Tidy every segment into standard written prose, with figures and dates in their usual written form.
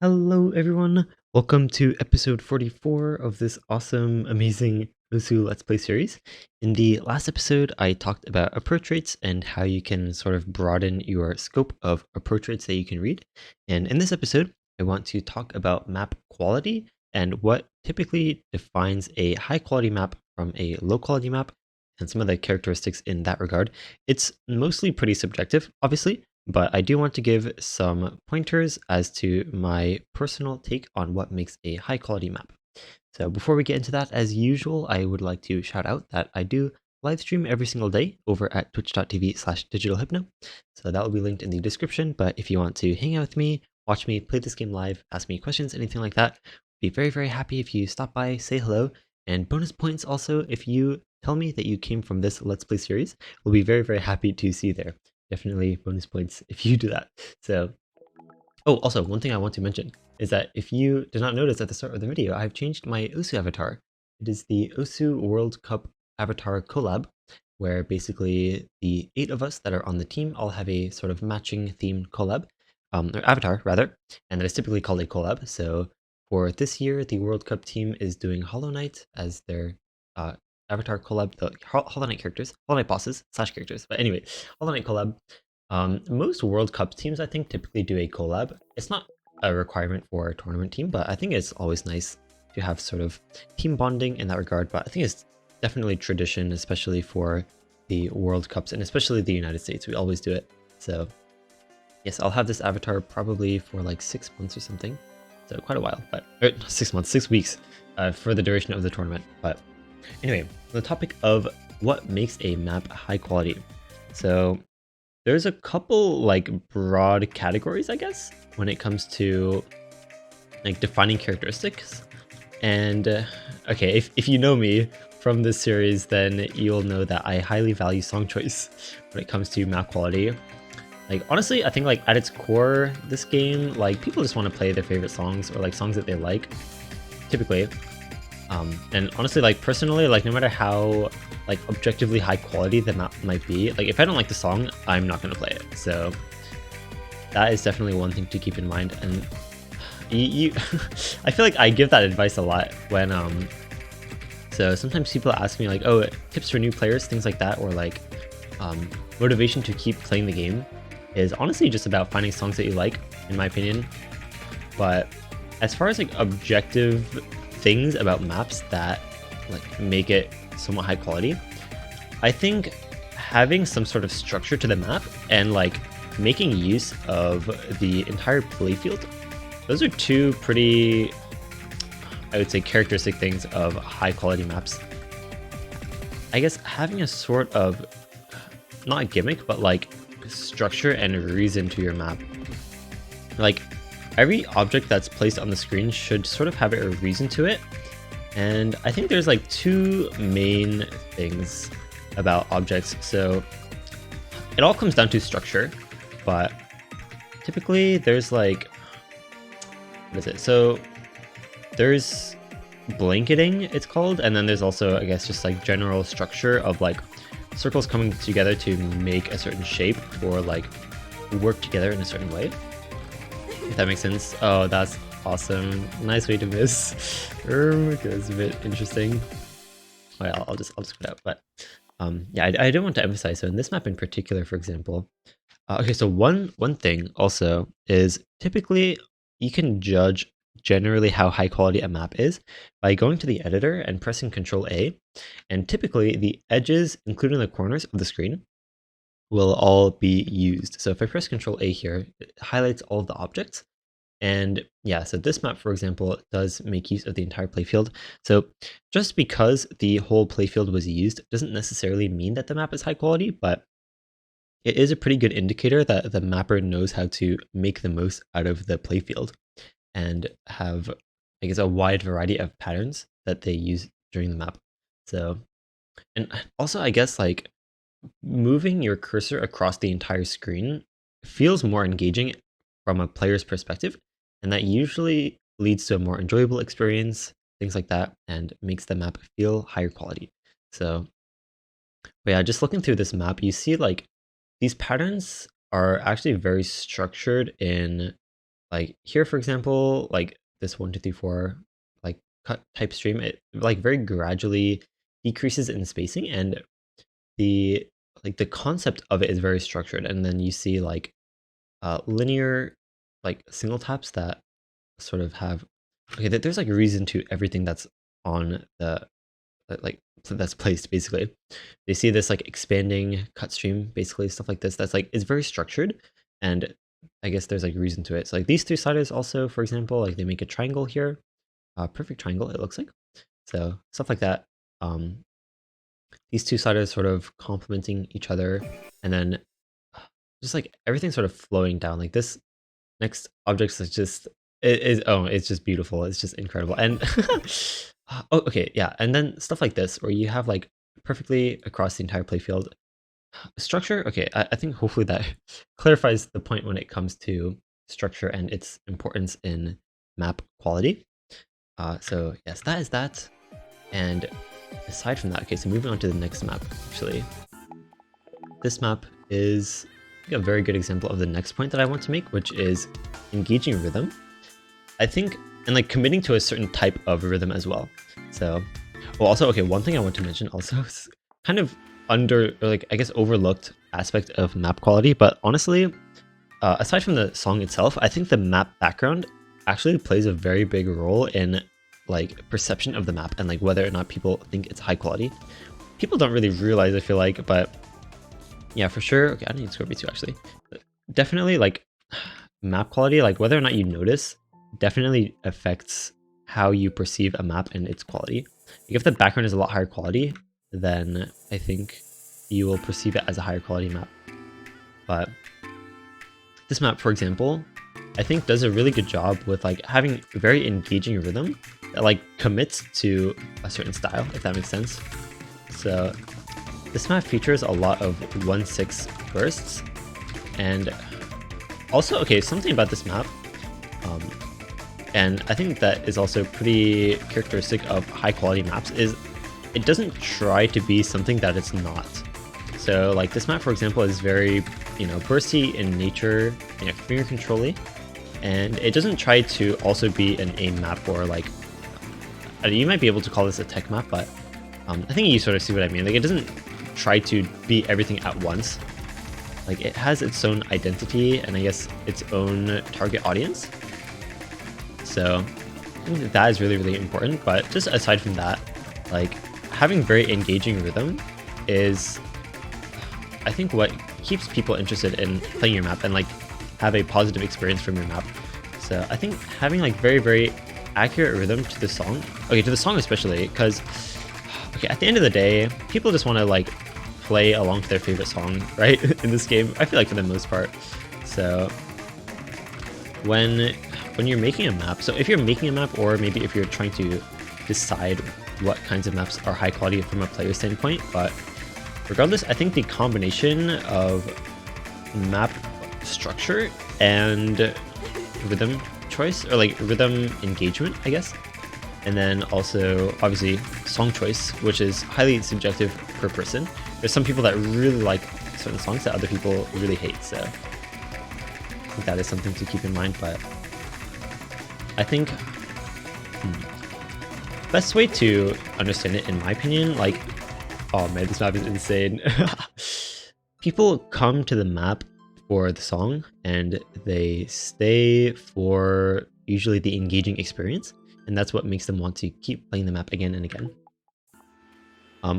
Hello, everyone. Welcome to episode 44 of this awesome, amazing Osu Let's Play series. In the last episode, I talked about approach rates and how you can sort of broaden your scope of approach rates that you can read. And in this episode, I want to talk about map quality and what typically defines a high quality map from a low quality map and some of the characteristics in that regard. It's mostly pretty subjective, obviously, but I do want to give some pointers as to my personal take on what makes a high quality map. So before we get into that, as usual, I would like to shout out that I do live stream every single day over at twitch.tv/digitalhypno. So that will be linked in the description. But if you want to hang out with me, watch me play this game live, ask me questions, anything like that, be very, very happy if you stop by, say hello. And bonus points also, if you tell me that you came from this Let's Play series, we'll be very, very happy to see you there. Definitely bonus points if you do that. So, oh, also one thing I want to mention is that if you did not notice at the start of the video, I've changed my Osu avatar. It is the Osu World Cup avatar collab, where basically the 8 of us that are on the team all have a sort of matching themed collab, or avatar rather, and that is typically called a collab. So for this year, the World Cup team is doing Hollow Knight as their avatar collab, the Hollow Knight characters, Hollow Knight bosses / characters. But anyway, Hollow Knight collab. Most World Cup teams, I think, typically do a collab. It's not a requirement for a tournament team, but I think it's always nice to have sort of team bonding in that regard. But I think it's definitely tradition, especially for the World Cups and especially the United States. We always do it. So yes, I'll have this avatar probably for like 6 months or something. So quite a while, but 6 months, 6 weeks for the duration of the tournament. But anyway, the topic of what makes a map high quality. So there's a couple like broad categories, I guess, when it comes to like defining characteristics. And okay, if you know me from this series, then you'll know that I highly value song choice when it comes to map quality. Like honestly, I think like at its core, this game, like people just want to play their favorite songs or like songs that they like, typically. And honestly, like personally, like no matter how like objectively high quality the map might be, like if I don't like the song, I'm not gonna play it. So that is definitely one thing to keep in mind. And you I feel like I give that advice a lot when so sometimes people ask me like, oh, tips for new players, things like that, or like motivation to keep playing the game is honestly just about finding songs that you like, in my opinion. But as far as like objective things about maps that like make it somewhat high quality, I think having some sort of structure to the map and like making use of the entire playfield, those are two pretty, I would say, characteristic things of high quality maps. I guess having a sort of not a gimmick, but like structure and reason to your map. Like every object that's placed on the screen should sort of have a reason to it. And I think there's like two main things about objects. So it all comes down to structure, but typically there's like, what is it? So there's blanketing, it's called. And then there's also, I guess, just like general structure of like circles coming together to make a certain shape or like work together in a certain way. If that makes sense. Oh, that's awesome. Nice way to miss. It's a bit interesting. Oh, yeah, I'll just put out. But yeah, I don't want to emphasize. So in this map in particular, for example, okay. So one thing also is typically you can judge generally how high quality a map is by going to the editor and pressing Control A, and typically the edges, including the corners of the screen, will all be used. So if I press Control A here, it highlights all of the objects. And yeah, so this map, for example, does make use of the entire playfield. So just because the whole playfield was used doesn't necessarily mean that the map is high quality, but it is a pretty good indicator that the mapper knows how to make the most out of the playfield and have, I guess, a wide variety of patterns that they use during the map. So, and also, I guess, like, moving your cursor across the entire screen feels more engaging from a player's perspective, and that usually leads to a more enjoyable experience, things like that, and makes the map feel higher quality. So, but yeah, just looking through this map, you see like these patterns are actually very structured in like here, for example, like this 1, 2, 3, 4, like cut type stream, it like very gradually decreases in spacing, and the the concept of it is very structured. And then you see like linear like single taps that sort of have okay. There's like a reason to everything that's on the like that's placed basically. They see this like expanding cut stream, basically stuff like this. That's like it's very structured, and I guess there's like reason to it. So like these two sliders also, for example, like they make a triangle here, perfect triangle it looks like. So stuff like that. These two sliders sort of complementing each other, and then just like everything sort of flowing down. Like this next object is just it's just beautiful. It's just incredible. And oh, okay, yeah. And then stuff like this where you have like perfectly across the entire playfield structure. Okay, I think hopefully that clarifies the point when it comes to structure and its importance in map quality. So yes, that is that. And aside from that, okay, so moving on to the next map, actually. This map is a very good example of the next point that I want to make, which is engaging rhythm. I think, and like committing to a certain type of rhythm as well. So, well, also, okay, one thing I want to mention also is kind of under, or like, I guess overlooked aspect of map quality, but honestly, aside from the song itself, I think the map background actually plays a very big role in like perception of the map and like whether or not people think it's high quality. People don't really realize, I feel like, but yeah, for sure. Okay, I need to score B2 actually. Definitely like map quality, like whether or not you notice, definitely affects how you perceive a map and its quality. Like if the background is a lot higher quality, then I think you will perceive it as a higher quality map. But this map, for example, I think does a really good job with like having very engaging rhythm that like commits to a certain style, if that makes sense. So this map features a lot of 1/6 bursts, and also, okay, something about this map, and I think that is also pretty characteristic of high quality maps, is it doesn't try to be something that it's not. So like this map, for example, is very, you know, bursty in nature, you know, finger control-y, and it doesn't try to also be an aim map or like, you might be able to call this a tech map, but I think you sort of see what I mean. Like it doesn't try to be everything at once. Like it has its own identity and I guess its own target audience. So I think that is really, really important. But just aside from that, like having very engaging rhythm is, I think, what keeps people interested in playing your map and like have a positive experience from your map. So I think having like very, very accurate rhythm to the song, okay, to the song especially, because okay, at the end of the day, people just want to like play along to their favorite song, right? In this game, I feel like for the most part. So when you're making a map, so if you're making a map, or maybe if you're trying to decide what kinds of maps are high quality from a player standpoint, but regardless, I think the combination of map structure and rhythm choice, or like rhythm engagement, I guess, and then also obviously song choice, which is highly subjective per person. There's some people that really like certain songs that other people really hate, so I think that is something to keep in mind. But I think best way to understand it, in my opinion, like, oh man, this map is insane. People come to the map for the song and they stay for usually the engaging experience, and that's what makes them want to keep playing the map again and again.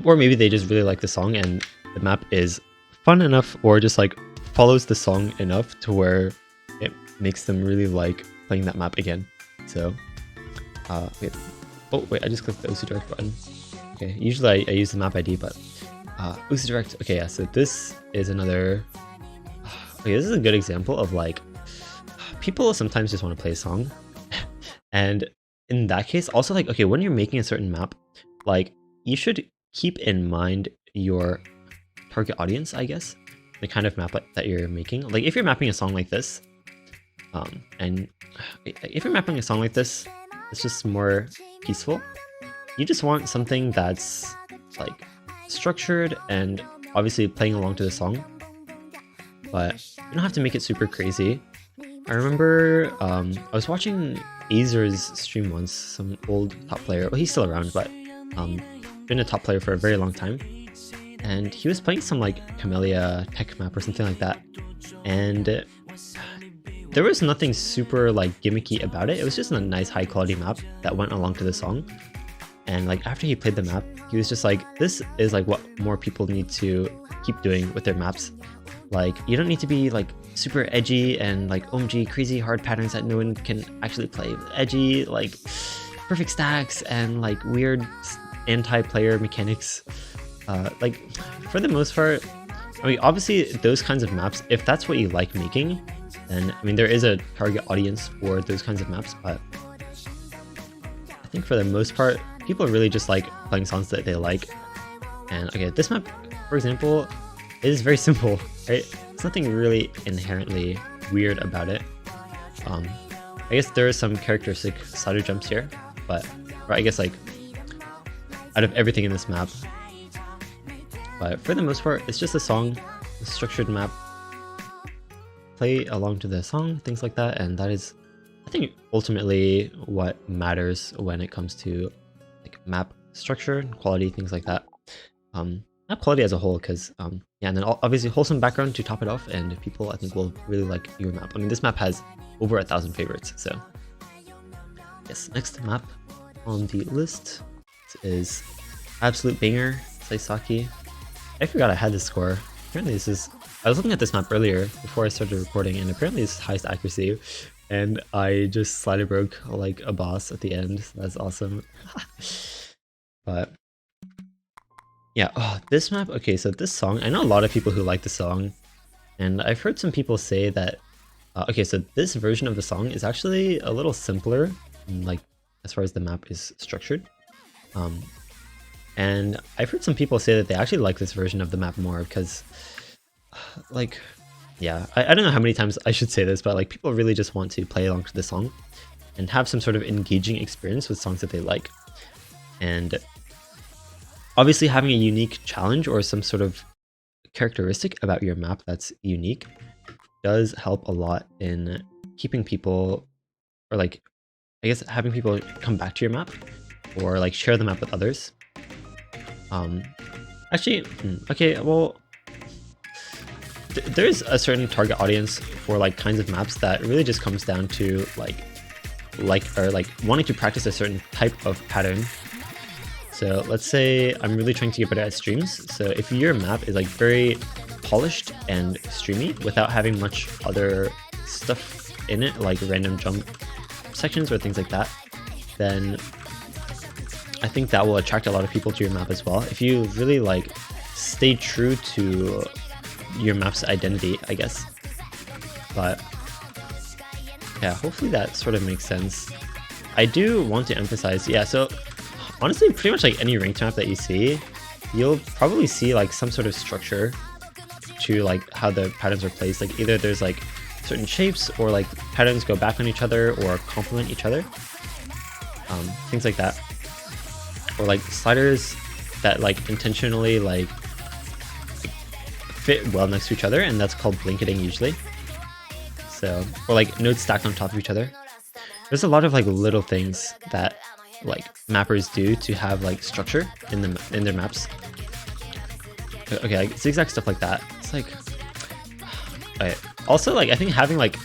Or maybe they just really like the song and the map is fun enough, or just like follows the song enough to where it makes them really like playing that map again. So, wait. Oh wait, I just clicked the OC Direct button. Okay, usually I use the map ID, but OC Direct. Okay, yeah. So this is another. Okay, this is a good example of like people sometimes just want to play a song, and in that case, also like, okay, when you're making a certain map, like you should keep in mind your target audience, I guess, the kind of map that you're making. Like if you're mapping a song like this, and if you're mapping a song like this, it's just more peaceful. You just want something that's like structured and obviously playing along to the song, but you don't have to make it super crazy. I remember I was watching Azer's stream once, some old top player. Well, he's still around, but been a top player for a very long time. And he was playing some like Camellia tech map or something like that. And there was nothing super like gimmicky about it. It was just a nice high quality map that went along to the song. And like after he played the map, he was just like, this is like what more people need to keep doing with their maps. Like you don't need to be like super edgy and like OMG crazy hard patterns that no one can actually play. Edgy, like perfect stacks and like weird anti-player mechanics. Like for the most part, I mean obviously those kinds of maps, if that's what you like making, then I mean there is a target audience for those kinds of maps, but I think for the most part people really just like playing songs that they like. And okay, this map for example is very simple, right? There's nothing really inherently weird about it. I guess there are some characteristic slider jumps here, but or I guess like out of everything in this map. But for the most part, it's just a song, a structured map. Play along to the song, things like that, and that is, I think, ultimately what matters when it comes to like map structure, quality, things like that. Not quality as a whole, because yeah, and then obviously wholesome background to top it off, and people I think will really like your map. I mean, this map has over 1,000 favorites, so yes. Next map on the list is absolute banger, Saisaki. I forgot I had this score. Apparently this is... I was looking at this map earlier before I started recording, and apparently it's highest accuracy, and I just slider broke like a boss at the end. So that's awesome. But yeah, oh, this map, okay, so this song, I know a lot of people who like the song, and I've heard some people say that, okay, so this version of the song is actually a little simpler, like, as far as the map is structured. And I've heard some people say that they actually like this version of the map more because, like, yeah, I don't know how many times I should say this, but like people really just want to play along to the song and have some sort of engaging experience with songs that they like. And obviously having a unique challenge or some sort of characteristic about your map that's unique does help a lot in keeping people, or like, I guess having people come back to your map or like share the map with others. Actually, okay, well, there's a certain target audience for like kinds of maps that really just comes down to like wanting to practice a certain type of pattern. So let's say I'm really trying to get better at streams. So if your map is like very polished and streamy without having much other stuff in it, like random jump sections or things like that, then I think that will attract a lot of people to your map as well. If you really like stay true to your map's identity, I guess. But yeah, hopefully that sort of makes sense. I do want to emphasize, yeah, so honestly, pretty much like any ranked map that you see, you'll probably see like some sort of structure to like how the patterns are placed. Like either there's like certain shapes or like patterns go back on each other or complement each other. Things like that. Or like sliders that like intentionally like fit well next to each other, and that's called blanketing usually. So, or like nodes stacked on top of each other. There's a lot of like little things that like mappers do to have like structure in their maps. Okay, like zigzag stuff like that. It's like, also like I think having like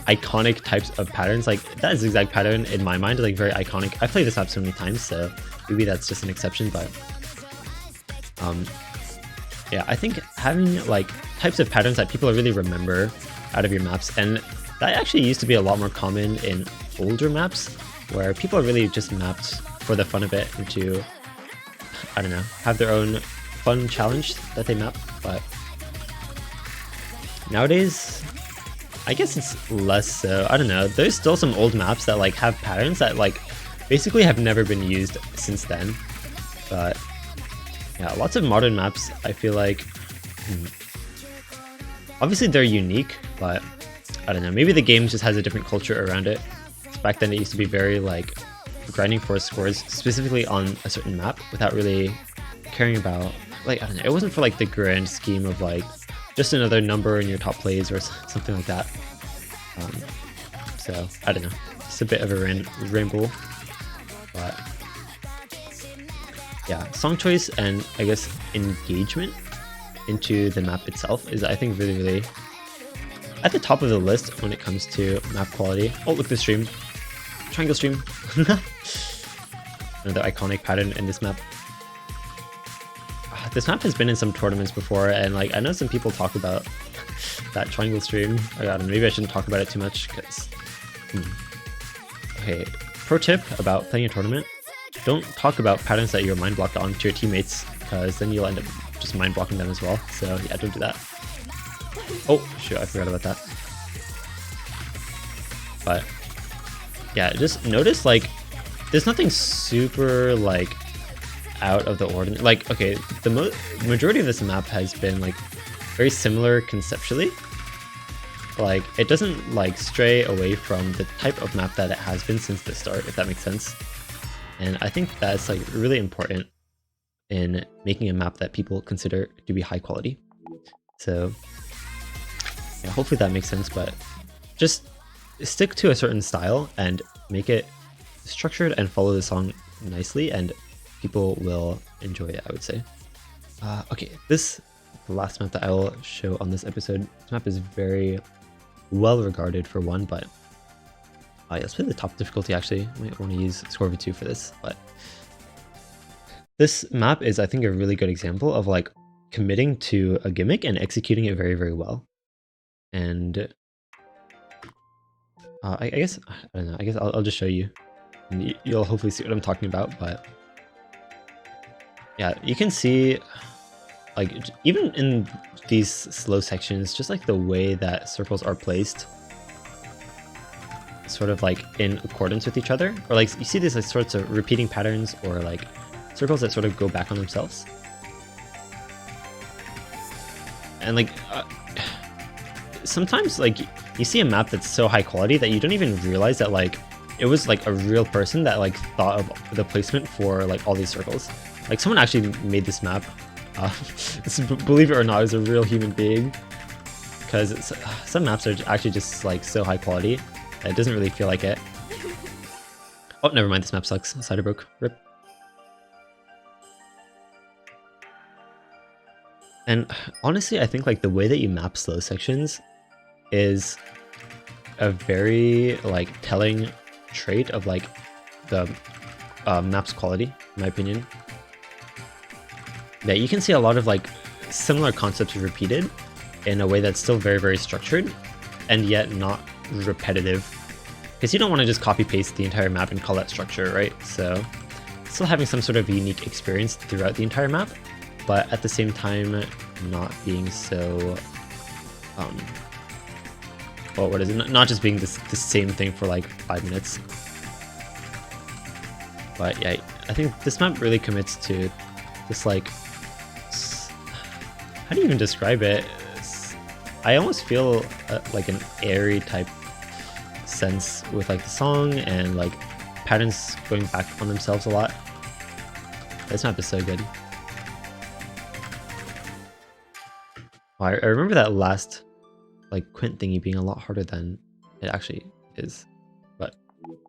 iconic types of patterns, like that zigzag pattern in my mind is like very iconic. I played this map so many times, so maybe that's just an exception, but yeah, I think having like types of patterns that people really remember out of your maps, and that actually used to be a lot more common in older maps where people really just mapped for the fun of it into, I don't know, have their own fun challenge that they map. But nowadays, I guess it's less so. I don't know, there's still some old maps that like have patterns that like basically have never been used since then. But yeah, lots of modern maps, I feel like, obviously they're unique, but I don't know, maybe the game just has a different culture around it. Back then it used to be very like grinding for scores specifically on a certain map without really caring about, like, I don't know, it wasn't for like the grand scheme of like just another number in your top plays or something like that. So I don't know, just a bit of a ramble, but yeah, song choice and I guess engagement into the map itself is, I think, really at the top of the list when it comes to map quality. Oh, look at the stream. Triangle stream. Another iconic pattern in this map. This map has been in some tournaments before, and like I know some people talk about that triangle stream. I don't know, maybe I shouldn't talk about it too much because... Okay, pro tip about playing a tournament. Don't talk about patterns that you're mind blocked on to your teammates, because then you'll end up just mind blocking them as well. So yeah, don't do that. Oh shoot, I forgot about that. But yeah, just notice like there's nothing super like out of the ordinary. Like, okay, the majority of this map has been like very similar conceptually. Like, it doesn't like stray away from the type of map that it has been since the start, if that makes sense. And I think that's like really important in making a map that people consider to be high quality. So yeah, hopefully that makes sense, but just stick to a certain style and make it structured and follow the song nicely, and people will enjoy it, I would say. Okay, the last map that I will show on this episode. This map is very well regarded for one, but yeah, let's play the top difficulty actually. Might want to use sCRyo 2 for this, but this map is, I think, a really good example of like committing to a gimmick and executing it very well. And I guess, I don't know, I guess I'll just show you. And you'll hopefully see what I'm talking about, but yeah, you can see like even in these slow sections, just like the way that circles are placed sort of like in accordance with each other, or like you see these like sorts of repeating patterns or like circles that sort of go back on themselves. And like sometimes like you see a map that's so high quality that you don't even realize that like it was like a real person that like thought of the placement for like all these circles. Like someone actually made this map. Believe it or not, it was a real human being. Because some maps are actually just like so high quality that it doesn't really feel like it. Oh, never mind, this map sucks. Cider broke. Rip. And honestly, I think like the way that you map slow sections is a very like telling trait of like the map's quality, in my opinion. Yeah, you can see a lot of like similar concepts repeated in a way that's still very structured and yet not repetitive, because you don't want to just copy paste the entire map and call that structure, right? So still having some sort of unique experience throughout the entire map, but at the same time not being so well, what is it, not just being the same thing for like 5 minutes. But yeah, I think this map really commits to this like, how do you even describe it? I almost feel like an airy type sense with like the song and like patterns going back on themselves a lot. This map is so good. Oh, I remember that last like Quint thingy being a lot harder than it actually is. But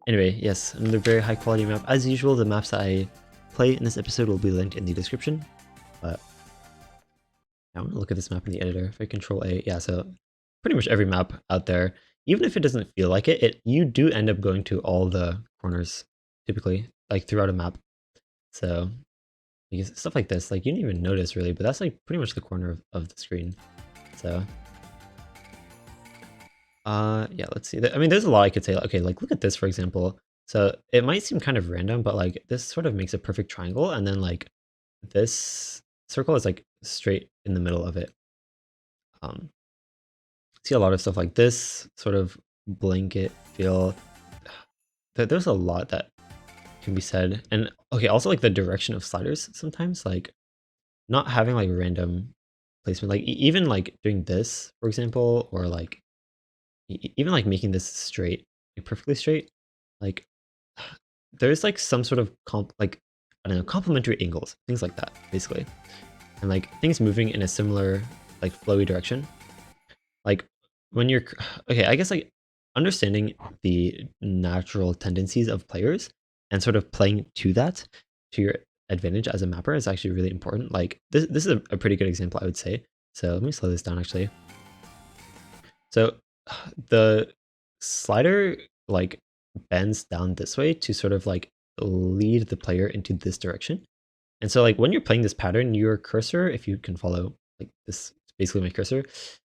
anyway, yes, another very high quality map. As usual, the maps that I play in this episode will be linked in the description. But I want to look at this map in the editor. If I control A, yeah, so pretty much every map out there, even if it doesn't feel like it, you do end up going to all the corners typically, like throughout a map. So because stuff like this, like you didn't even notice really, but that's like pretty much the corner of the screen. So yeah, let's see. I mean, there's a lot I could say. Okay, like look at this for example. So it might seem kind of random, but like this sort of makes a perfect triangle, and then like this circle is like straight in the middle of it. See a lot of stuff like this sort of blanket feel. There's a lot that can be said. And okay, also like the direction of sliders sometimes, like not having like random placement, like even like doing this for example, or like even like making this straight, like perfectly straight, like there's like some sort of like I don't know, complementary angles, things like that basically, and like things moving in a similar like flowy direction. Like when you're okay, I guess like understanding the natural tendencies of players and sort of playing to that, to your advantage as a mapper, is actually really important. Like this is a pretty good example, I would say. So let me slow this down actually. So the slider like bends down this way to sort of like lead the player into this direction. And so like when you're playing this pattern, your cursor, if you can follow, like this is basically my cursor,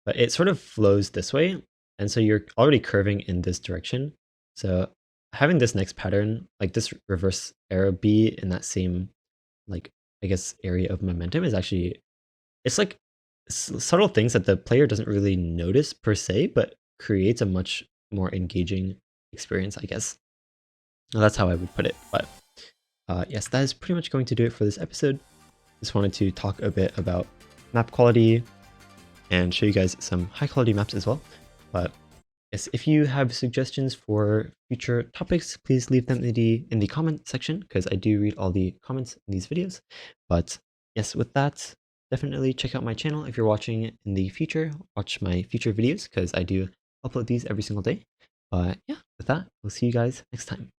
but it sort of flows this way. And so you're already curving in this direction. So having this next pattern, like this reverse arrow, be in that same, like, I guess, area of momentum is actually, it's like subtle things that the player doesn't really notice per se, but creates a much more engaging experience, I guess. Well, that's how I would put it. But yes, that is pretty much going to do it for this episode. Just wanted to talk a bit about map quality and show you guys some high quality maps as well. But yes, if you have suggestions for future topics, please leave them in the comment section, because I do read all the comments in these videos. But yes, with that, definitely check out my channel if you're watching in the future. Watch my future videos, because I do upload these every single day. But yeah, with that, we'll see you guys next time.